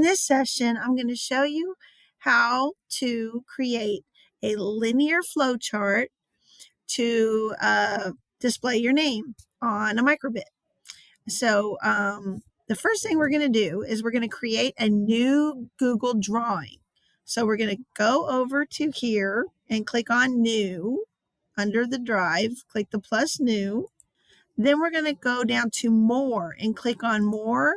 this session, I'm going to show you how to create a linear flowchart to display your name on a microbit. So the first thing we're going to do is we're going to create a new Google drawing. So we're going to go over to here and click on New under the Drive, click the plus New. Then we're going to go down to More and click on More.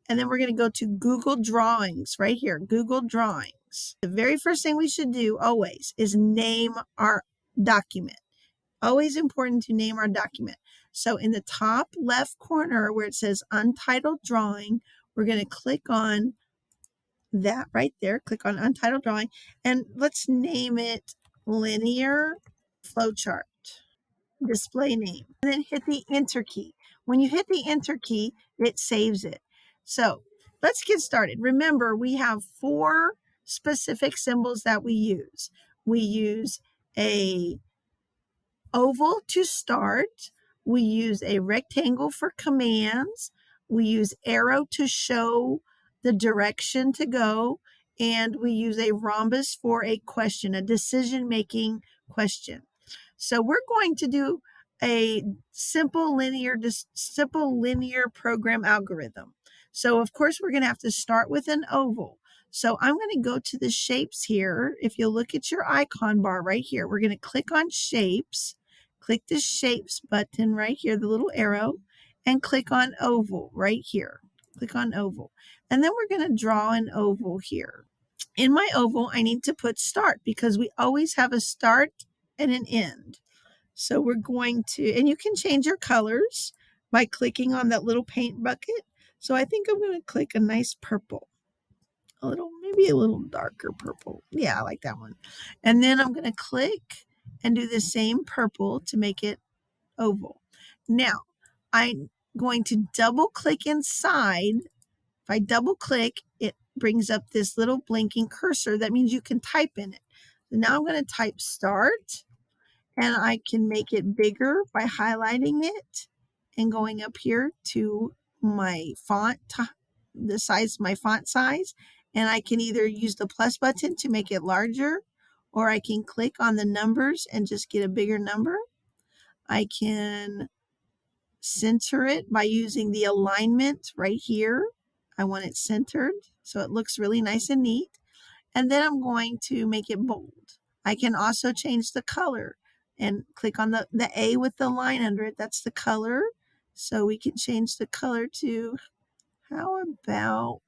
And then we're going to go to Google Drawings right here, Google Drawings. The very first thing we should do always is name our document. Always important to name our document. So in the top left corner where it says Untitled Drawing, we're going to click on that right there. Click on Untitled Drawing. And let's name it Linear Flowchart. Display name. And then hit the Enter key. When you hit the Enter key, it saves it. So let's get started. Remember, we have 4 specific symbols that we use. We use a oval to start. We use a rectangle for commands. We use arrow to show the direction to go. And we use a rhombus for a question, a decision-making question. So we're going to do a simple linear program algorithm. So of course we're going to have to start with an oval. So I'm going to go to the shapes here. If you look at your icon bar right here, we're going to click on shapes, click the shapes button right here, the little arrow, and click on oval right here. Click on oval. And then we're going to draw an oval here. In my oval, I need to put start because we always have a start and an end. So we're going to, and you can change your colors by clicking on that little paint bucket. So I think I'm going to click a nice purple, maybe a little darker purple. Yeah, I like that one. And then I'm going to click and do the same purple to make it oval. Now I'm going to double click inside. If I double click, it brings up this little blinking cursor. That means you can type in it. So now I'm going to type start. And I can make it bigger by highlighting it and going up here to my font, the size, my font size. And I can either use the plus button to make it larger, or I can click on the numbers and just get a bigger number. I can center it by using the alignment right here. I want it centered so it looks really nice and neat. And then I'm going to make it bold. I can also change the color and click on the A with the line under it. That's the color. So we can change the color to, how about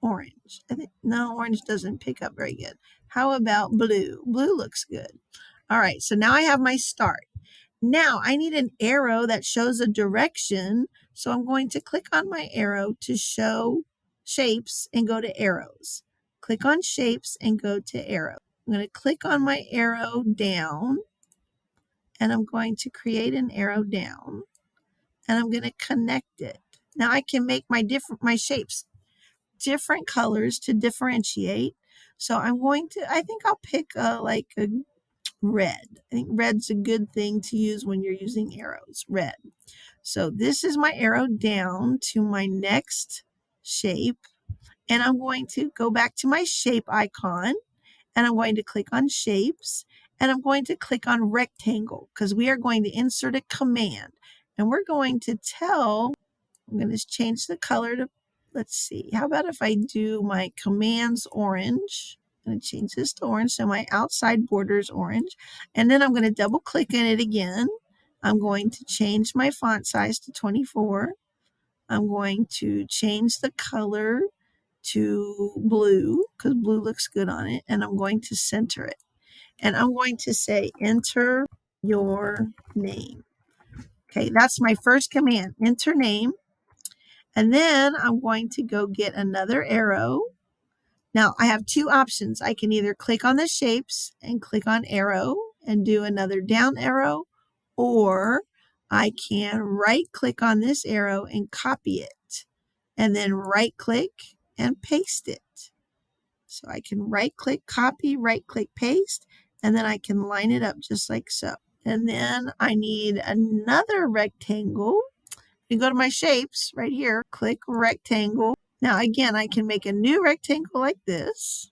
orange? No, orange doesn't pick up very good. How about blue? Blue looks good. All right, so now I have my start. Now I need an arrow that shows a direction. So I'm going to click on my arrow to show shapes and go to arrows. Click on shapes and go to arrow. I'm going to click on my arrow down. And I'm going to create an arrow down, and I'm going to connect it. Now I can make my shapes different colors to differentiate. So I'm going to, I think I'll pick like a red. I think red's a good thing to use when you're using arrows, red. So this is my arrow down to my next shape, and I'm going to go back to my shape icon, and I'm going to click on shapes. And I'm going to click on rectangle because we are going to insert a command. And we're going to I'm going to change the color to, let's see, how about if I do my commands orange? I'm going to change this to orange so my outside border is orange. And then I'm going to double click in it again. I'm going to change my font size to 24. I'm going to change the color to blue because blue looks good on it. And I'm going to center it. And I'm going to say, enter your name. Okay, that's my first command, enter name. And then I'm going to go get another arrow. Now I have 2 options. I can either click on the shapes and click on arrow and do another down arrow, or I can right click on this arrow and copy it, and then right click and paste it. So I can right click, copy, right click, paste, and then I can line it up just like so. And then I need another rectangle. You go to my shapes right here, click rectangle, Now again, I can make a new rectangle like this,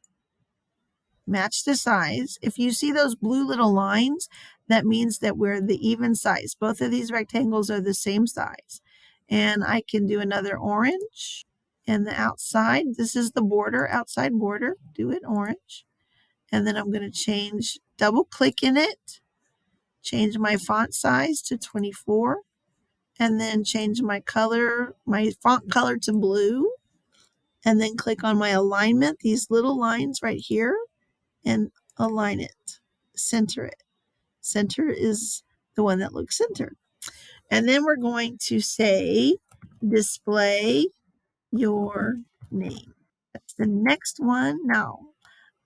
match the size. If you see those blue little lines, that means that we're the even size. Both of these rectangles are the same size. And I can do another orange. And the outside, this is the border, outside border, do it orange. And then I'm going to change, double click in it, change my font size to 24, and then change my color, my font color to blue, and then click on my alignment, these little lines right here, and align it, center it. Center is the one that looks centered. And then we're going to say, display your name. That's the next one. Now,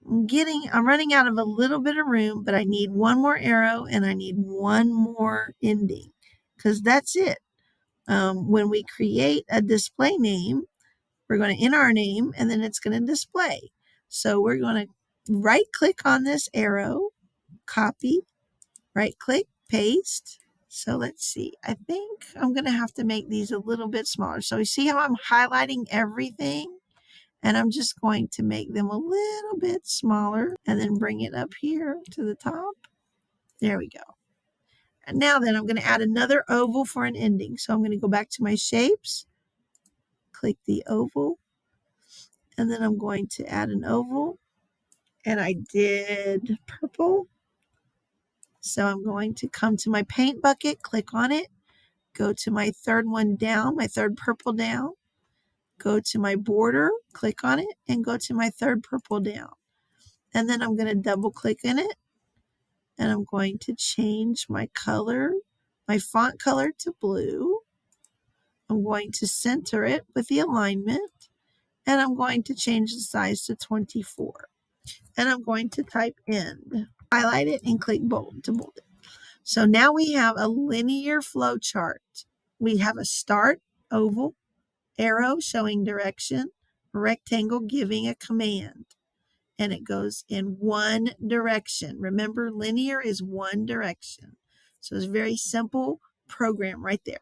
I'm running out of a little bit of room, but I need one more arrow and I need one more ending because that's it. When we create a display name, we're going to enter our name and then it's going to display. So we're going to right click on this arrow, copy, right click, paste. So let's see, I think I'm going to have to make these a little bit smaller. So you see how I'm highlighting everything? And I'm just going to make them a little bit smaller and then bring it up here to the top. There we go. And now then I'm going to add another oval for an ending. So I'm going to go back to my shapes, click the oval, and then I'm going to add an oval. And I did purple. So I'm going to come to my paint bucket, click on it, go to my third one down, my third purple down, go to my border, click on it, and go to my third purple down. And then I'm going to double click in it, and I'm going to change my color, my font color to blue. I'm going to center it with the alignment, and I'm going to change the size to 24. And I'm going to type end, highlight it, and click bold to bold it. So now we have a linear flow chart. We have a start, oval, arrow showing direction, rectangle giving a command, and it goes in one direction. Remember, linear is one direction. So it's a very simple program right there.